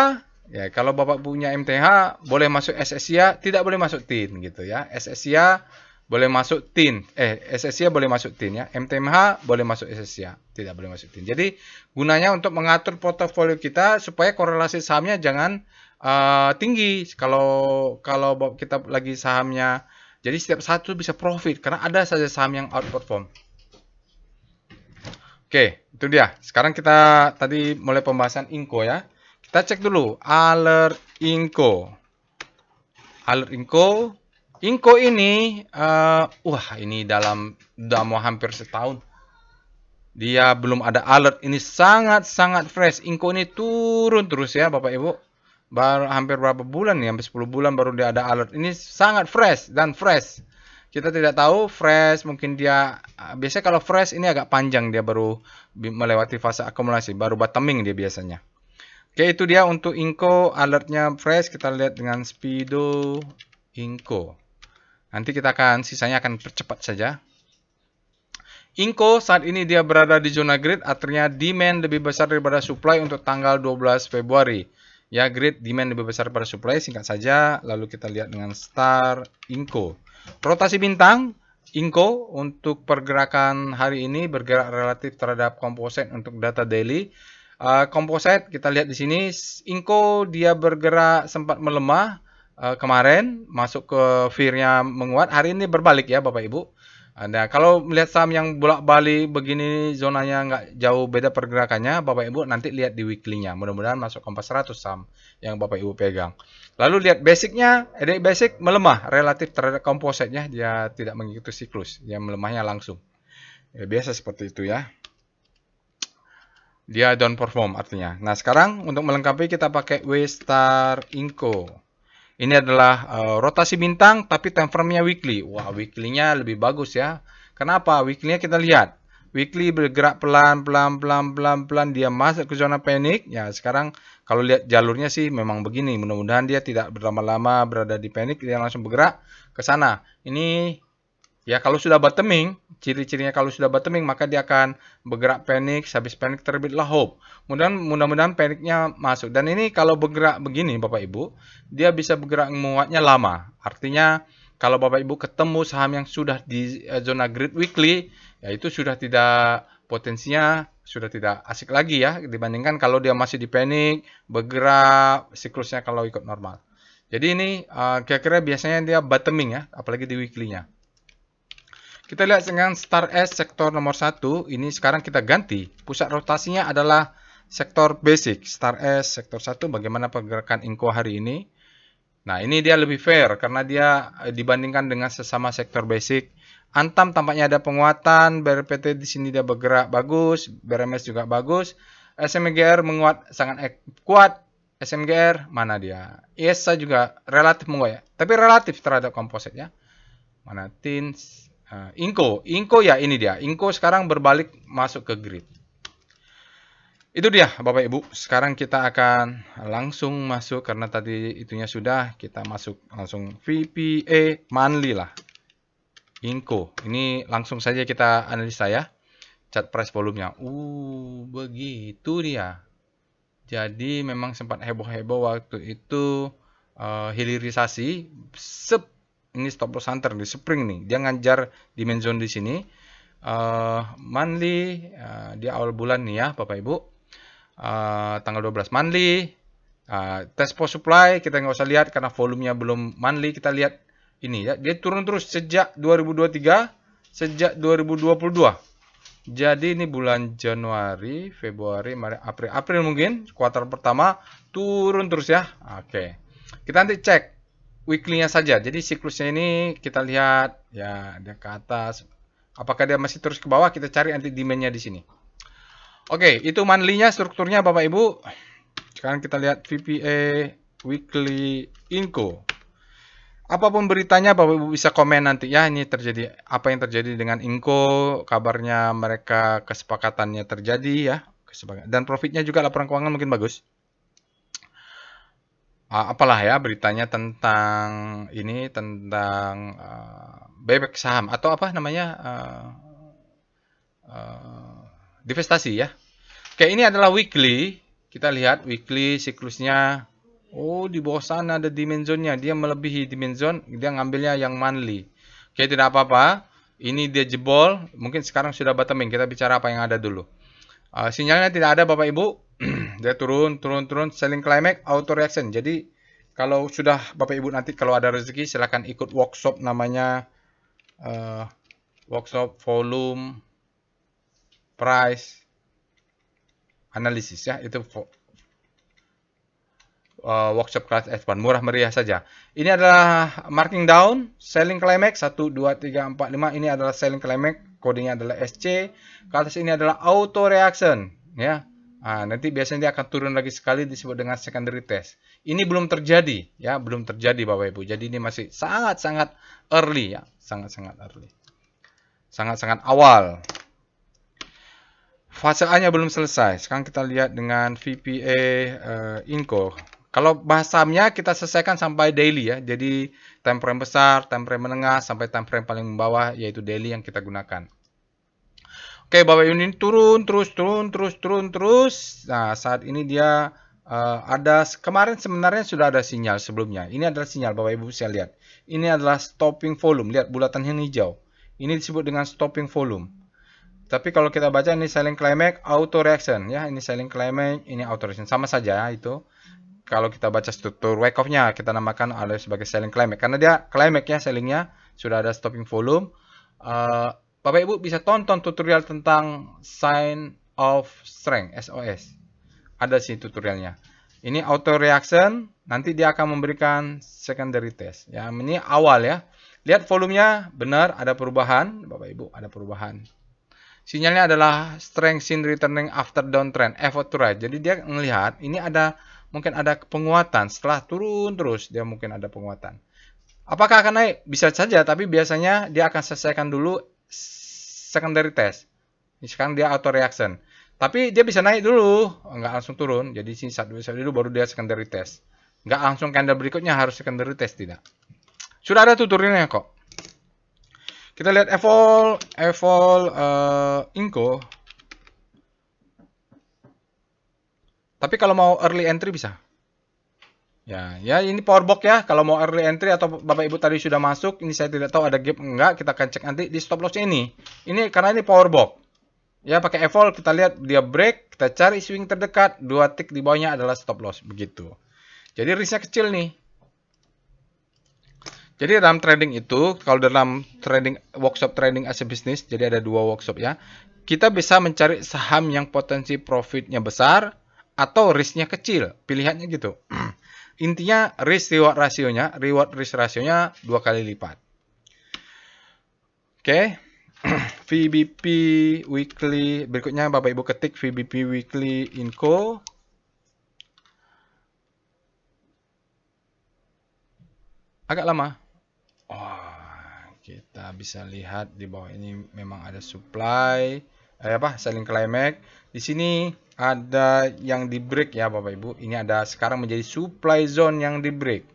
ya kalau Bapak punya MTH, boleh masuk SSIA, tidak boleh masuk TIN gitu ya. SSIA boleh masuk tin. SSIA boleh masuk tin ya. MTMH boleh masuk SSIA, tidak boleh masuk tin. Jadi gunanya untuk mengatur portofolio kita supaya korelasi sahamnya jangan tinggi. Kalau kita lagi sahamnya, jadi setiap satu bisa profit karena ada saja saham yang outperform. Oke, itu dia. Sekarang kita tadi mulai pembahasan Inco ya. Kita cek dulu alert Inco. Alert Inco. Inco ini, ini udah mau hampir setahun. Dia belum ada alert. Ini sangat-sangat fresh. Inco ini turun terus ya Bapak Ibu. Baru hampir berapa bulan nih? Hampir 10 bulan baru dia ada alert. Ini sangat fresh dan fresh. Kita tidak tahu fresh, mungkin dia, biasanya kalau fresh ini agak panjang, dia baru melewati fase akumulasi, baru bottoming dia biasanya. Oke, itu dia untuk Inco, alertnya fresh. Kita lihat dengan Speedo Inco. Nanti kita sisanya akan percepat saja. Inco saat ini dia berada di zona grid, artinya demand lebih besar daripada supply untuk tanggal 12 Februari. Ya, grid demand lebih besar daripada supply, singkat saja. Lalu kita lihat dengan Star Inco. Rotasi bintang, Inco untuk pergerakan hari ini bergerak relatif terhadap komposit untuk data daily. Komposit kita lihat di sini, Inco dia bergerak sempat melemah. Kemarin masuk ke fear-nya menguat, hari ini berbalik ya Bapak Ibu. Nah, kalau melihat saham yang bolak-balik begini, zonanya nggak jauh beda pergerakannya, Bapak Ibu nanti lihat di weekly-nya. Mudah-mudahan masuk Kompas 100 saham yang Bapak Ibu pegang. Lalu lihat basic-nya, basic melemah relatif terhadap kompositnya, dia tidak mengikuti siklus, dia melemahnya langsung. Ya, biasa seperti itu ya. Dia down perform artinya. Nah, sekarang untuk melengkapi kita pakai W-Star Inco. Ini adalah rotasi bintang tapi time frame-nya weekly. Wah, weekly-nya lebih bagus ya. Kenapa? Weekly-nya kita lihat. Weekly bergerak pelan dia masuk ke zona panik. Ya, sekarang kalau lihat jalurnya sih memang begini. Mudah-mudahan dia tidak berlama-lama berada di panik, dia langsung bergerak ke sana. Ini ya, kalau sudah bottoming, ciri-cirinya kalau sudah bottoming maka dia akan bergerak panik, habis panik terbitlah hope. Mudah-mudahan paniknya masuk. Dan ini kalau bergerak begini Bapak Ibu, dia bisa bergerak menguatnya lama. Artinya kalau Bapak Ibu ketemu saham yang sudah di zona grid weekly, ya itu sudah tidak, potensinya sudah tidak asik lagi ya dibandingkan kalau dia masih di panik, bergerak siklusnya kalau ikut normal. Jadi ini kira-kira biasanya dia bottoming ya, apalagi di weekly-nya. Kita lihat dengan Star S sektor nomor 1. Ini sekarang kita ganti. Pusat rotasinya adalah sektor basic. Star S sektor 1. Bagaimana pergerakan Inco hari ini? Nah, ini dia lebih fair karena dia dibandingkan dengan sesama sektor basic. Antam tampaknya ada penguatan. BRPT di sini dia bergerak bagus. BRMS juga bagus. SMGR menguat sangat kuat. SMGR mana dia? ISA juga relatif menguat ya. Tapi relatif terhadap komposit ya. Mana TINS? Inco ya, ini dia. Inco sekarang berbalik masuk ke grid. Itu dia Bapak Ibu. Sekarang kita akan langsung masuk karena tadi itunya sudah, kita masuk langsung VPA monthly lah. Inco. Ini langsung saja kita analisa ya. Chart price volumenya. Begitu dia. Jadi memang sempat heboh-heboh waktu itu hilirisasi. Ini stop loss hunter di spring nih, dia ngejar dimension zone di sini. Monthly dia awal bulan nih ya Bapak Ibu, tanggal 12 monthly. Test post supply kita nggak usah lihat karena volumenya belum monthly. Kita lihat ini ya, dia turun terus sejak 2023, sejak 2022. Jadi ini bulan Januari, Februari, Maret, April mungkin kuartal pertama turun terus ya. Oke, kita nanti cek weekly-nya saja. Jadi siklusnya ini kita lihat ya, dia ke atas. Apakah dia masih terus ke bawah? Kita cari nanti demand-nya di sini. Oke, itu monthly-nya strukturnya Bapak Ibu. Sekarang kita lihat VPA weekly Inco. Apapun beritanya Bapak Ibu bisa komen nanti ya, ini terjadi apa yang terjadi dengan Inco, kabarnya mereka kesepakatannya terjadi ya, dan profitnya juga laporan keuangan mungkin bagus. Apalah ya beritanya tentang ini, tentang buyback saham atau apa namanya, divestasi ya. Oke, ini adalah weekly. Kita lihat weekly siklusnya. Di bawah sana ada dimensionnya, dia melebihi dimension, dia ngambilnya yang monthly. Oke, tidak apa-apa. Ini dia jebol. Mungkin sekarang sudah bottoming. Kita bicara apa yang ada dulu. Sinyalnya tidak ada Bapak Ibu. Dia turun, turun, turun. Selling climax, auto reaction. Jadi kalau sudah Bapak Ibu nanti kalau ada rezeki silahkan ikut workshop namanya workshop volume price analysis ya. Itu workshop kelas F1 murah meriah saja. Ini adalah marking down, selling climax 1 2 3 4 5. Ini adalah selling climax, kodenya adalah SC. Ke atas ini adalah auto reaction ya. Nanti biasanya dia akan turun lagi sekali disebut dengan secondary test. Ini belum terjadi ya, belum terjadi Bapak Ibu. Jadi ini masih sangat-sangat early ya, sangat-sangat early. Sangat-sangat awal. Fase A-nya belum selesai. Sekarang kita lihat dengan VPA Inco. Kalau bahasamnya kita selesaikan sampai daily ya. Jadi time frame besar, time frame menengah, sampai time frame paling bawah yaitu daily yang kita gunakan. Oke, Bapak Ibu ini turun terus. Nah, saat ini dia ada kemarin sebenarnya sudah ada sinyal sebelumnya. Ini adalah sinyal Bapak Ibu bisa lihat. Ini adalah stopping volume. Lihat bulatan yang hijau. Ini disebut dengan stopping volume. Tapi kalau kita baca ini selling climax, auto reaction ya. Ini selling climax, ini auto reaction sama saja ya, itu. Kalau kita baca struktur wake off-nya kita namakan ada sebagai selling climax karena dia climax ya sellingnya sudah ada stopping volume. Bapak Ibu bisa tonton tutorial tentang sign of strength SOS. Ada sih tutorialnya. Ini auto reaction, nanti dia akan memberikan secondary test. Ya, ini awal ya. Lihat volumenya benar ada perubahan, Bapak Ibu, ada perubahan. Sinyalnya adalah strength seen returning after downtrend, effort to rise. Jadi dia melihat ini ada mungkin ada penguatan setelah turun terus dia mungkin ada penguatan. Apakah akan naik? Bisa saja, tapi biasanya dia akan selesaikan dulu secondary test. Sekarang dia auto reaction. Tapi dia bisa naik dulu, nggak langsung turun. Jadi sini satu dulu baru dia secondary test. Nggak langsung candle berikutnya harus secondary test tidak. Sudah ada tutorialnya kok. Kita lihat evol Inco. Tapi kalau mau early entry bisa. Ya ini power box ya. Kalau mau early entry atau Bapak Ibu tadi sudah masuk, ini saya tidak tahu ada gap enggak, kita akan cek nanti di stop loss ini. Ini karena ini power box. Ya pakai evol kita lihat dia break, kita cari swing terdekat, 2 tick di bawahnya adalah stop loss begitu. Jadi risknya kecil nih. Jadi dalam trading itu, kalau dalam trading workshop trading as a business, jadi ada 2 workshop ya. Kita bisa mencari saham yang potensi profitnya besar atau risknya kecil, pilihannya gitu. Intinya risk reward rasionya, reward risk rasionya 2 kali lipat. Oke. VBP weekly, berikutnya Bapak Ibu ketik VBP weekly Inco. Agak lama. Kita bisa lihat di bawah ini memang ada supply, selling climax. Di sini ada yang di break ya Bapak Ibu. Ini ada sekarang menjadi supply zone yang di break.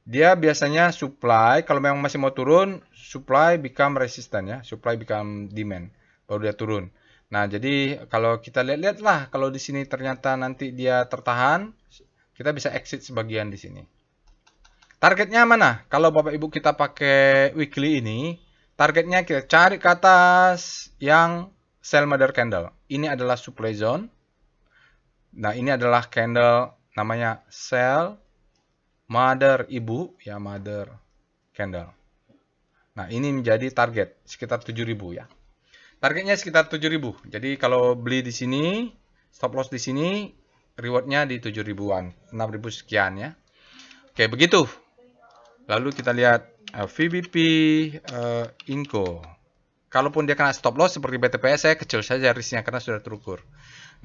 Dia biasanya supply, kalau memang masih mau turun, supply become resistant ya, supply become demand, baru dia turun. Nah, jadi kalau kita lihat-lihat lah, kalau di sini ternyata nanti dia tertahan, kita bisa exit sebagian di sini. Targetnya mana? Kalau Bapak Ibu kita pakai weekly ini, targetnya kita cari ke atas yang sell mother candle. Ini adalah supply zone. Nah, ini adalah candle namanya sell mother ibu ya, mother candle. Nah, ini menjadi target sekitar 7.000 ya. Targetnya sekitar 7.000. Jadi kalau beli di sini, stop loss di sini, rewardnya di 7.000-an, 6.000 sekian ya. Oke, begitu. Lalu kita lihat VBP Inco. Kalaupun dia kena stop loss seperti BTPS, saya kecil saja risknya karena sudah terukur.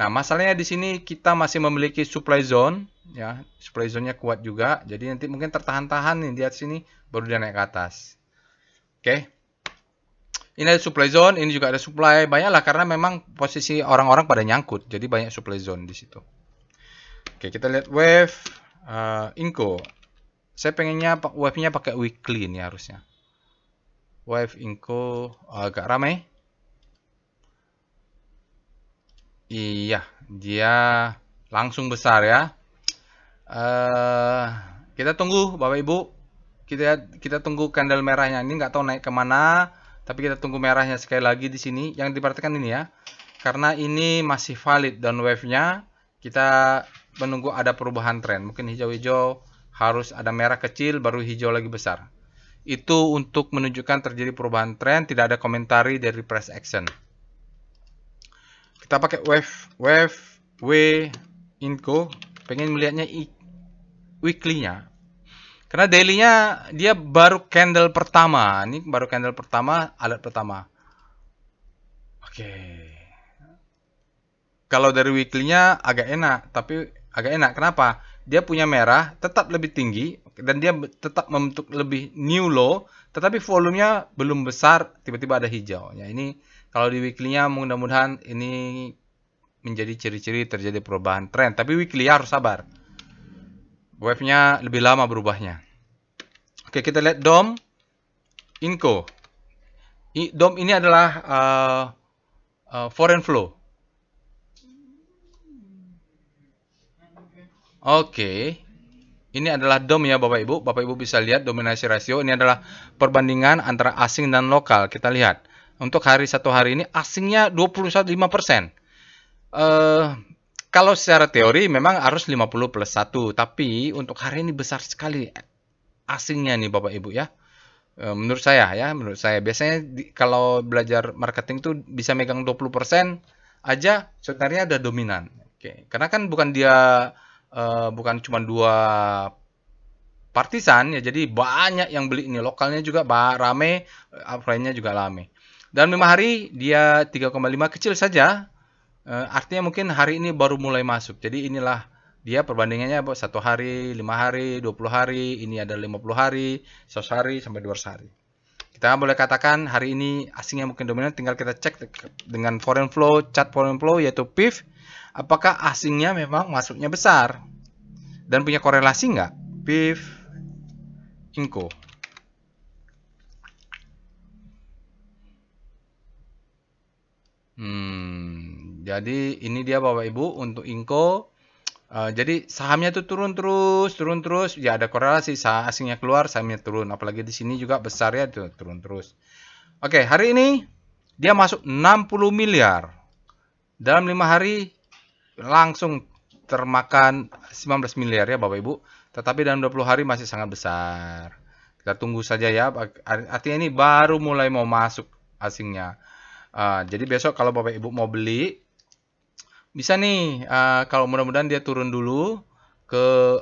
Nah, masalahnya di sini kita masih memiliki supply zone, ya, supply zone-nya kuat juga. Jadi nanti mungkin tertahan-tahan nih di atas sini, baru dia naik ke atas. Oke. Ini ada supply zone, ini juga ada supply, banyaklah karena memang posisi orang-orang pada nyangkut, jadi banyak supply zone di situ. Oke, kita lihat wave Inco. Saya pengennya wave-nya pakai weekly nih harusnya. Wave Inco agak ramai. Iya, dia langsung besar ya. Kita tunggu Bapak Ibu. kita tunggu candle merahnya. Ini nggak tahu naik kemana, tapi kita tunggu merahnya sekali lagi di sini. Yang diperhatikan ini ya, karena ini masih valid down wave-nya, kita menunggu ada perubahan tren. Mungkin hijau-hijau, harus ada merah kecil, baru hijau lagi besar. Itu untuk menunjukkan terjadi perubahan tren, tidak ada komentari dari price action. Kita pakai W Inco, pengen melihatnya weekly-nya. Karena daily-nya dia baru candle pertama. Ini baru candle pertama, alat pertama. Oke. Kalau dari weekly-nya agak enak, tapi agak enak. Kenapa? Dia punya merah, tetap lebih tinggi, dan dia tetap membentuk lebih new low, tetapi volumenya belum besar, tiba-tiba ada hijau. Ya, ini kalau di weekly-nya mudah-mudahan ini menjadi ciri-ciri terjadi perubahan tren. Tapi weekly harus sabar. Wave-nya lebih lama berubahnya. Oke, kita lihat DOM Inco. DOM ini adalah foreign flow. Oke. Ini adalah DOM ya Bapak Ibu. Bapak Ibu bisa lihat dominasi rasio. Ini adalah perbandingan antara asing dan lokal. Kita lihat. Untuk satu hari ini asingnya 21,5%. Kalau secara teori memang harus 50 plus 1. Tapi untuk hari ini besar sekali asingnya nih Bapak Ibu ya. Menurut saya ya. Menurut saya. Biasanya kalau belajar marketing tuh bisa megang 20% aja sebenarnya udah dominan. Oke. Karena kan bukan dia... bukan cuma 2 partisan ya, jadi banyak yang beli ini, lokalnya juga rame, offline-nya juga rame. Dan 5 hari dia 3,5 kecil saja, artinya mungkin hari ini baru mulai masuk. Jadi inilah dia perbandingannya 1 hari, 5 hari, 20 hari, ini ada 50 hari, 100 hari sampai 200 hari. Kita boleh katakan hari ini asingnya mungkin dominan, tinggal kita cek dengan foreign flow, chart foreign flow yaitu PIF. Apakah asingnya memang masuknya besar? Dan punya korelasi nggak? PIF Inco. Jadi ini dia Bapak Ibu untuk Inco. Jadi sahamnya itu turun terus. Ya ada korelasi, asingnya keluar, sahamnya turun. Apalagi di sini juga besar ya, turun terus. Oke, hari ini dia masuk 60 miliar. Dalam 5 hari langsung termakan 19 miliar ya Bapak Ibu. Tetapi dalam 20 hari masih sangat besar. Kita tunggu saja ya. Artinya ini baru mulai mau masuk asingnya. Jadi besok kalau Bapak Ibu mau beli, bisa nih. Kalau mudah-mudahan dia turun dulu ke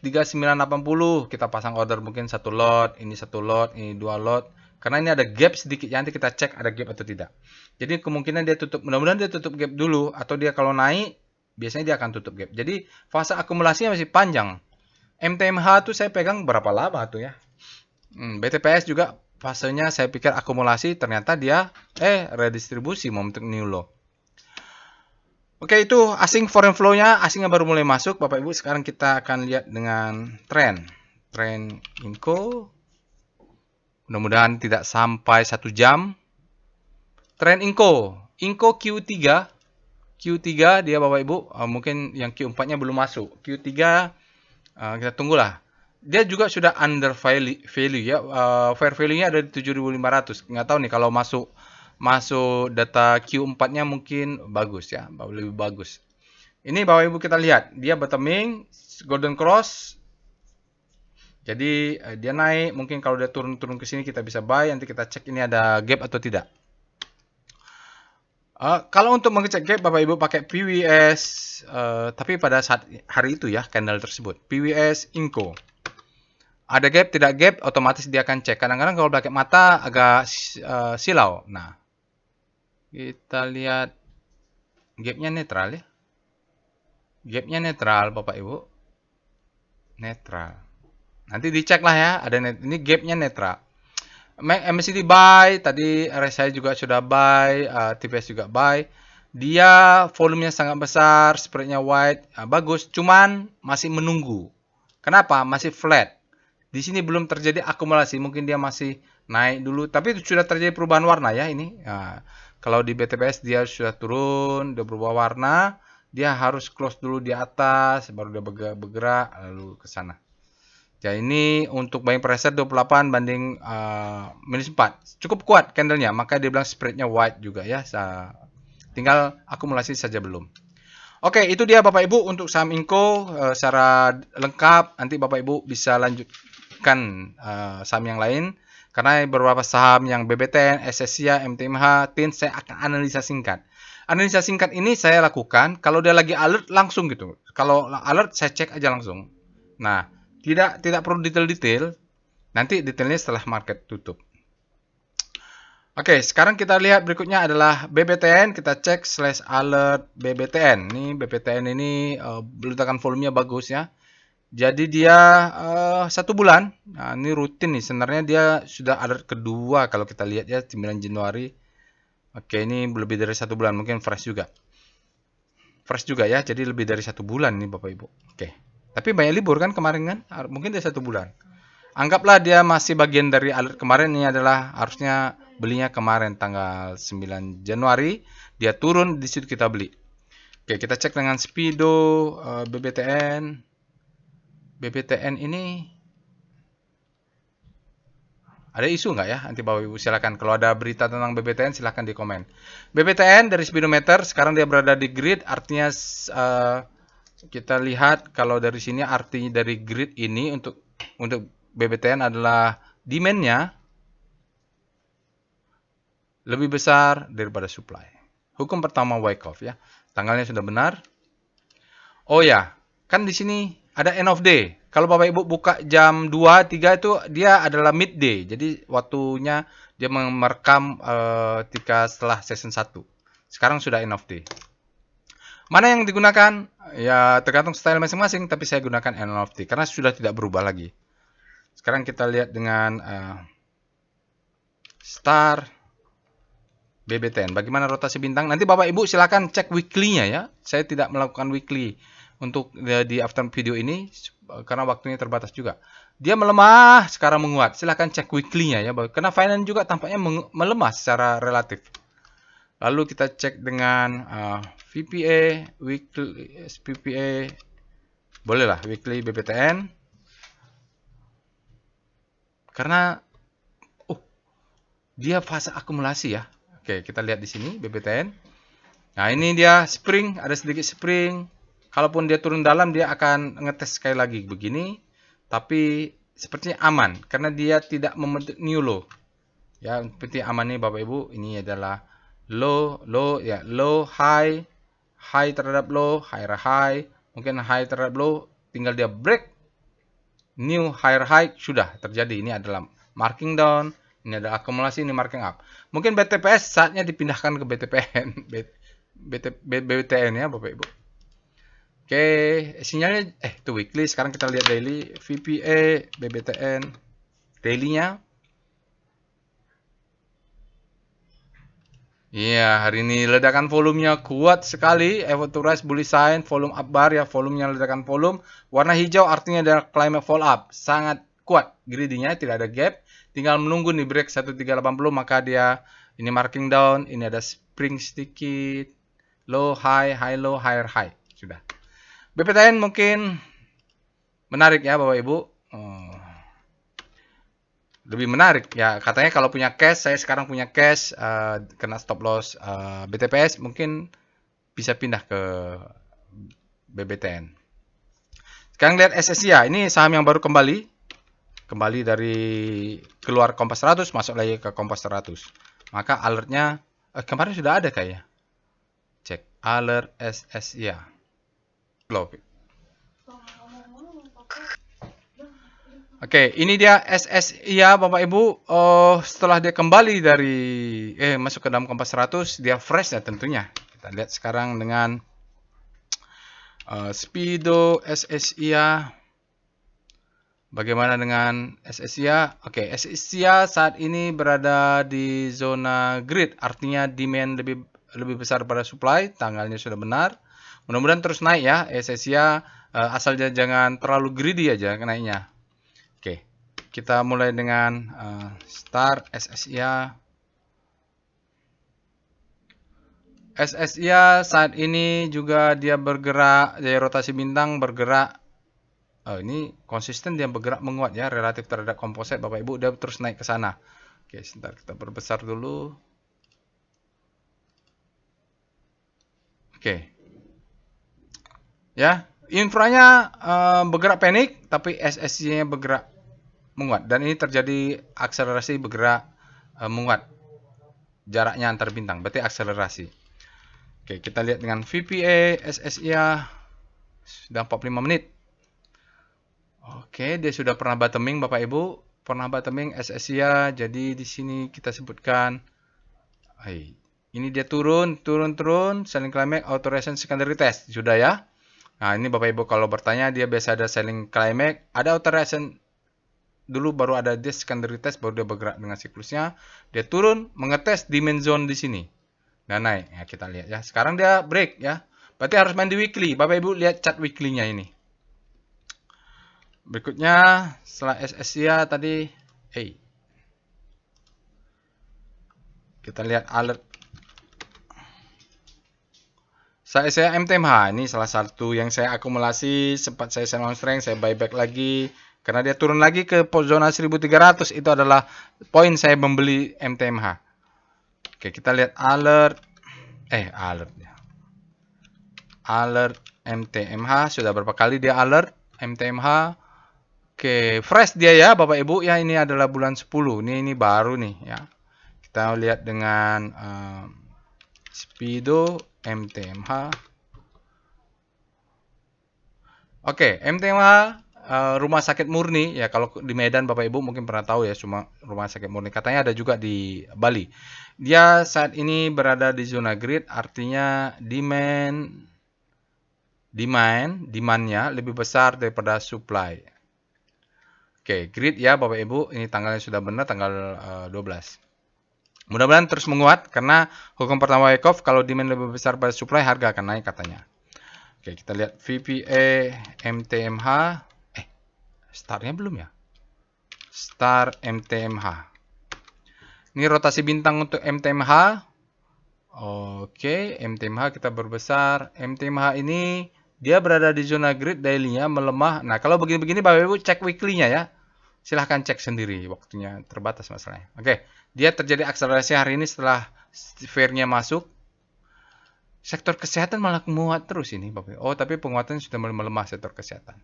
3980. Kita pasang order mungkin 1 lot, ini 1 lot, ini 2 lot. Karena ini ada gap sedikit. Nanti kita cek ada gap atau tidak. Jadi kemungkinan dia tutup. Mudah-mudahan dia tutup gap dulu. Atau dia kalau naik, biasanya dia akan tutup gap. Jadi fase akumulasinya masih panjang. MTMH tuh saya pegang berapa lama tuh ya. BTPS juga fasenya saya pikir akumulasi, ternyata dia redistribusi membentuk new low. Oke, itu asing foreign flow-nya, asingnya baru mulai masuk Bapak Ibu. Sekarang kita akan lihat dengan tren Inco. Mudah-mudahan tidak sampai 1 jam. Tren Inco Q3 dia Bapak Ibu, mungkin yang Q4-nya belum masuk. Q3 kita tunggulah. Dia juga sudah under value ya. Fair value-nya ada di 7.500. Nggak tahu nih kalau masuk data Q4-nya mungkin bagus ya, lebih bagus. Ini Bapak Ibu kita lihat, dia bottoming, golden cross. Jadi dia naik, mungkin kalau dia turun ke sini kita bisa buy, nanti kita cek ini ada gap atau tidak. Kalau untuk mengecek gap Bapak Ibu pakai PWS, tapi pada saat hari itu ya candle tersebut, PWS Inco. Ada gap, tidak gap, otomatis dia akan cek. Kadang-kadang kalau pakai mata agak silau. Nah, kita lihat gapnya netral ya. Gapnya netral Bapak Ibu. Netral. Nanti dicek lah ya, ada ini gapnya netral. MACD buy, tadi RSI juga sudah buy, TPS juga buy. Dia volumenya sangat besar, spreadnya wide, bagus. Cuman masih menunggu. Kenapa? Masih flat. Di sini belum terjadi akumulasi, mungkin dia masih naik dulu. Tapi sudah terjadi perubahan warna ya ini. Kalau di BTPS dia sudah turun, dia berubah warna. Dia harus close dulu di atas, baru dia bergerak lalu ke sana. Ya, ini untuk buying pressure 28 banding minus 4. Cukup kuat candlenya, maka dia bilang spreadnya wide juga ya. Tinggal akumulasi saja belum. Oke, itu dia Bapak Ibu untuk saham Inco secara lengkap. Nanti Bapak Ibu bisa lanjutkan saham yang lain. Karena beberapa saham yang BBTN, SSIA, MTMH, TIN saya akan analisa singkat. Analisa singkat ini saya lakukan kalau dia lagi alert langsung gitu. Kalau alert saya cek aja langsung. Nah, tidak perlu detail-detail. Nanti detailnya setelah market tutup. Oke, sekarang kita lihat berikutnya adalah BBTN. Kita cek /alert BBTN. Ini BBTN ini ledakan volumenya bagus ya. Jadi dia 1 bulan. Nah, ini rutin nih. Sebenarnya dia sudah alert kedua kalau kita lihat ya 9 Januari. Oke, ini lebih dari 1 bulan. Mungkin fresh juga. Fresh juga ya. Jadi lebih dari 1 bulan nih Bapak Ibu. Oke. Tapi banyak libur kan kemarin kan? Mungkin dia 1 bulan. Anggaplah dia masih bagian dari alert kemarin. Ini adalah harusnya belinya kemarin tanggal 9 Januari. Dia turun, di situ kita beli. Oke, kita cek dengan Speedo BBTN. BBTN ini ada isu nggak ya? Nanti Bapak Ibu silakan. Kalau ada berita tentang BBTN silakan di komen. BBTN dari speedometer sekarang dia berada di grid. Artinya kita lihat kalau dari sini artinya dari grid ini untuk BBTN adalah demand-nya lebih besar daripada supply. Hukum pertama Wyckoff ya. Tanggalnya sudah benar. Oh ya, kan di sini ada end of day. Kalau Bapak Ibu buka jam 2, 3 itu dia adalah midday. Jadi waktunya dia merekam ketika setelah season 1. Sekarang sudah end of day. Mana yang digunakan? Ya tergantung style masing-masing, tapi saya gunakan end of day karena sudah tidak berubah lagi. Sekarang kita lihat dengan star BBTN. Bagaimana rotasi bintang? Nanti Bapak Ibu silakan cek weekly-nya ya. Saya tidak melakukan weekly untuk di after video ini karena waktunya terbatas juga. Dia melemah, sekarang menguat. Silakan cek weekly-nya ya. Karena Finance juga tampaknya melemah secara relatif. Lalu kita cek dengan VPA, weekly VPA. Bolehlah weekly BBTN. Karena dia fase akumulasi ya. Oke, kita lihat di sini BBTN. Nah, ini dia spring, ada sedikit spring. Kalaupun dia turun dalam, dia akan ngetes sekali lagi begini. Tapi sepertinya aman karena dia tidak membentuk new low. Ya, seperti aman nih Bapak Ibu. Ini adalah low, ya, low, high, high terhadap low, higher high. Mungkin high terhadap low, tinggal dia break. New higher high sudah terjadi. Ini adalah marking down. Ini ada akumulasi, ini marking up. Mungkin BTPS saatnya dipindahkan ke BTPN. BBTN ya Bapak Ibu. Oke, sinyalnya itu weekly. Sekarang kita lihat daily. VPA, BBTN. Daily-nya. Iya, hari ini ledakan volumenya kuat sekali. Effort to rise, bullish sign, volume up bar ya, volumenya ledakan volume. Warna hijau artinya ada climate fall up. Sangat kuat greedy-nya, tidak ada gap. Tinggal menunggu nih break 1380 maka dia ini marking down, ini ada spring sedikit, low high, high low, higher high. Sudah. BPTN mungkin menarik ya Bapak Ibu. Lebih menarik ya, katanya kalau punya cash, saya sekarang punya cash kena stop loss BTPS mungkin bisa pindah ke BBTN. Sekarang lihat SSIA, ini saham yang baru kembali dari keluar Kompas 100 masuk lagi ke Kompas 100. Maka alertnya kemarin sudah ada kayaknya. Cek alert SSIA. Oke, ini dia SSIA Bapak Ibu. Setelah dia kembali dari masuk ke dalam Kompas 100, dia fresh ya tentunya. Kita lihat sekarang dengan Speedo SSIA. Bagaimana dengan SSIA? Oke, SSIA saat ini berada di zona grid, artinya demand lebih besar pada supply. Tanggalnya sudah benar. Mudah-mudahan terus naik ya SSIA, asal jangan terlalu greedy aja naiknya. Oke, kita mulai dengan start SSIA. SSIA saat ini juga dia bergerak, dari rotasi bintang bergerak Oh, ini konsisten dia bergerak menguat ya relatif terhadap komposit Bapak Ibu, dia terus naik ke sana. Oke, sebentar kita perbesar dulu. Oke. Ya, infranya bergerak panik tapi SSC-nya bergerak menguat dan ini terjadi akselerasi bergerak menguat. Jaraknya antar bintang, berarti akselerasi. Oke, kita lihat dengan VPA SSI-nya sudah 45 menit. Oke, dia sudah pernah bottoming Bapak Ibu, pernah bottoming SSI-nya. Jadi di sini kita sebutkan, ini dia turun, selling climax, authorization secondary test, sudah ya. Nah, ini Bapak Ibu kalau bertanya, dia biasa ada selling climax, ada authorization dulu, baru ada dia secondary test, baru dia bergerak dengan siklusnya. Dia turun, mengetes demand zone di sini. Dan naik, ya kita lihat ya. Sekarang dia break ya. Berarti harus main di weekly. Bapak Ibu lihat chart weekly-nya ini. Berikutnya setelah SSIA tadi, kita lihat alert. Saya MTMH ini salah satu yang saya akumulasi, sempat saya sell on strength, saya buyback lagi karena dia turun lagi ke zona 1300, itu adalah poin saya membeli MTMH. Oke, kita lihat alert MTMH sudah berapa kali dia alert MTMH. Oke, fresh dia ya Bapak Ibu ya, ini adalah bulan 10. Ini baru nih ya. Kita lihat dengan Speedo MTMH. Oke, MTMH rumah sakit murni ya, kalau di Medan Bapak Ibu mungkin pernah tahu ya, cuma rumah sakit murni. Katanya ada juga di Bali. Dia saat ini berada di zona grid, artinya demandnya lebih besar daripada supply. Oke, grid ya Bapak Ibu, ini tanggalnya sudah benar, tanggal 12. Mudah-mudahan terus menguat, karena hukum pertama Wyckoff, kalau demand lebih besar pada supply, harga akan naik katanya. Oke, kita lihat VPA MTMH. Startnya belum ya? Start MTMH. Ini rotasi bintang untuk MTMH. Oke, MTMH kita berbesar. MTMH ini dia berada di zona grid, daily-nya melemah. Nah, kalau begini-begini Bapak Ibu cek weekly-nya ya. Silahkan cek sendiri, waktunya terbatas masalahnya. Oke, dia terjadi akselerasi hari ini setelah fair-nya masuk. Sektor kesehatan malah menguat terus ini Bapak Ibu. Oh, tapi penguatan sudah mulai melemah sektor kesehatan.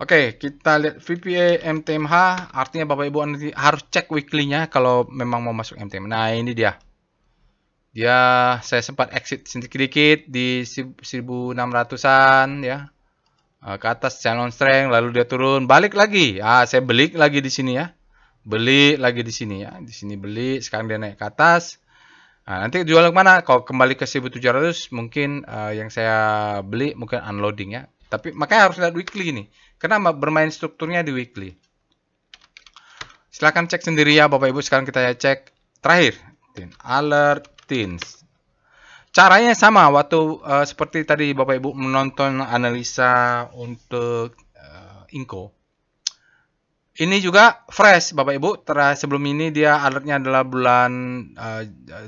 Oke, kita lihat VPA MTMH, artinya Bapak Ibu nanti harus cek weekly-nya kalau memang mau masuk MTMH. Nah, ini dia. Saya sempat exit sedikit-sedikit di 1600-an ya. Ke atas channel strength, lalu dia turun, balik lagi. Saya beli lagi di sini ya. Beli lagi di sini ya. Di sini beli, sekarang dia naik ke atas. Nanti jual ke mana? Kalau kembali ke 1700 mungkin yang saya beli mungkin unloading ya. Tapi makanya harus lihat weekly nih. Karena bermain strukturnya di weekly. Silahkan cek sendiri ya Bapak Ibu. Sekarang kita cek terakhir. Alert Teens. Caranya sama waktu seperti tadi Bapak Ibu menonton analisa untuk Inco. Ini juga fresh Bapak Ibu. Sebelum ini dia alertnya adalah bulan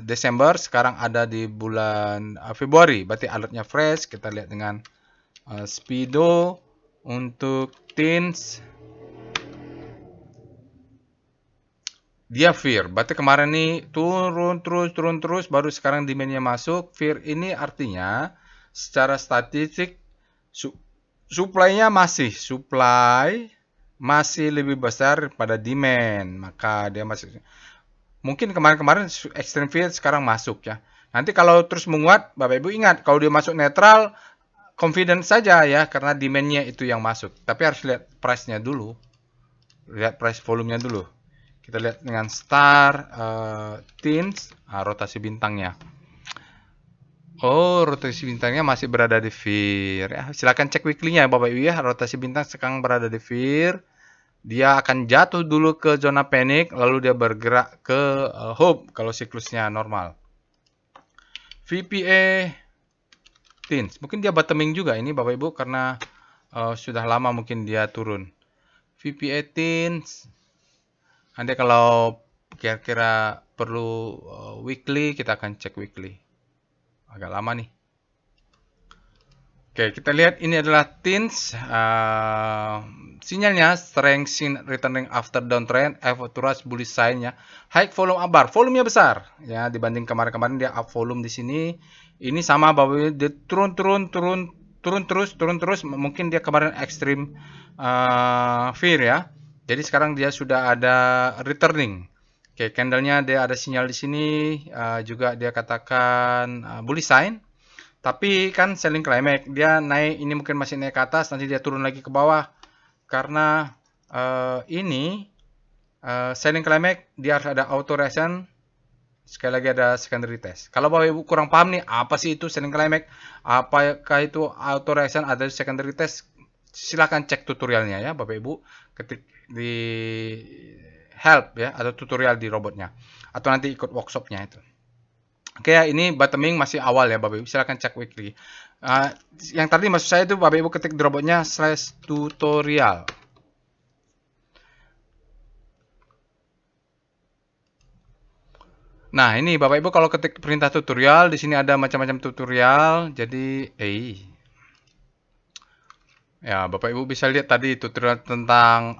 Desember, sekarang ada di bulan Februari. Berarti alertnya fresh. Kita lihat dengan Speedo untuk Teens. Dia fear, berarti kemarin nih turun terus, baru sekarang demandnya masuk. Fear ini artinya secara statistik supply-nya masih lebih besar pada demand, maka dia masih mungkin kemarin extreme fear, sekarang masuk ya. Nanti kalau terus menguat, Bapak Ibu ingat kalau dia masuk netral, confident saja ya, karena demand-nya itu yang masuk. Tapi harus lihat price-nya dulu, lihat price volumenya dulu. Kita lihat dengan star teens, rotasi bintangnya. Oh, rotasi bintangnya masih berada di fear. Ya, silakan cek weekly-nya Bapak Ibu ya. Rotasi bintang sekarang berada di fear. Dia akan jatuh dulu ke zona panic, lalu dia bergerak ke hope kalau siklusnya normal. VPA teens, mungkin dia bottoming juga ini Bapak Ibu karena sudah lama mungkin dia turun. VPA teens. Nanti kalau kira-kira perlu weekly, kita akan cek weekly. Agak lama nih. Oke, kita lihat ini adalah TINS. Sinyalnya strength returning after downtrend, average bullish sign ya. High volume bar, volumenya besar ya dibanding kemarin-kemarin dia up volume di sini. Ini sama bahwa dia turun terus. Mungkin dia kemarin extreme fear ya. Jadi sekarang dia sudah ada returning. Oke, candlenya dia ada sinyal di sini, juga dia katakan bullish sign. Tapi kan selling climax dia naik, ini mungkin masih naik ke atas, nanti dia turun lagi ke bawah karena ini selling climax dia harus ada auto reaction, sekali lagi ada secondary test. Kalau Bapak Ibu kurang paham nih apa sih itu selling climax, apakah itu auto reaction atau secondary test, silahkan cek tutorialnya ya Bapak Ibu, ketik di help ya atau tutorial di robotnya, atau nanti ikut workshopnya itu. Oke ya, ini bottoming masih awal ya Bapak Ibu, silahkan cek weekly. Yang tadi maksud saya itu Bapak Ibu ketik di robotnya /tutorial. Nah, ini Bapak Ibu kalau ketik perintah tutorial, di sini ada macam-macam tutorial. Jadi, ya Bapak Ibu bisa lihat tadi tutorial tentang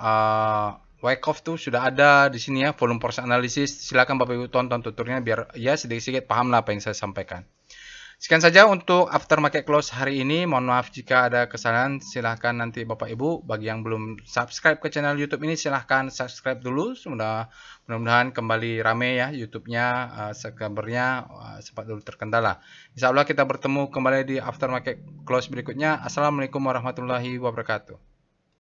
Wyckoff tuh sudah ada di sini ya, volume force analysis. Silakan Bapak Ibu tonton tutorialnya biar ya sedikit-sedikit paham lah apa yang saya sampaikan. Sekian saja untuk aftermarket close hari ini. Mohon maaf jika ada kesalahan. Silahkan nanti Bapak Ibu, bagi yang belum subscribe ke channel YouTube ini, silahkan subscribe dulu. Mudah-mudahan kembali rame ya YouTube-nya, kabarnya sempat dulu terkendala. Insya Allah kita bertemu kembali di aftermarket close berikutnya. Assalamualaikum warahmatullahi wabarakatuh.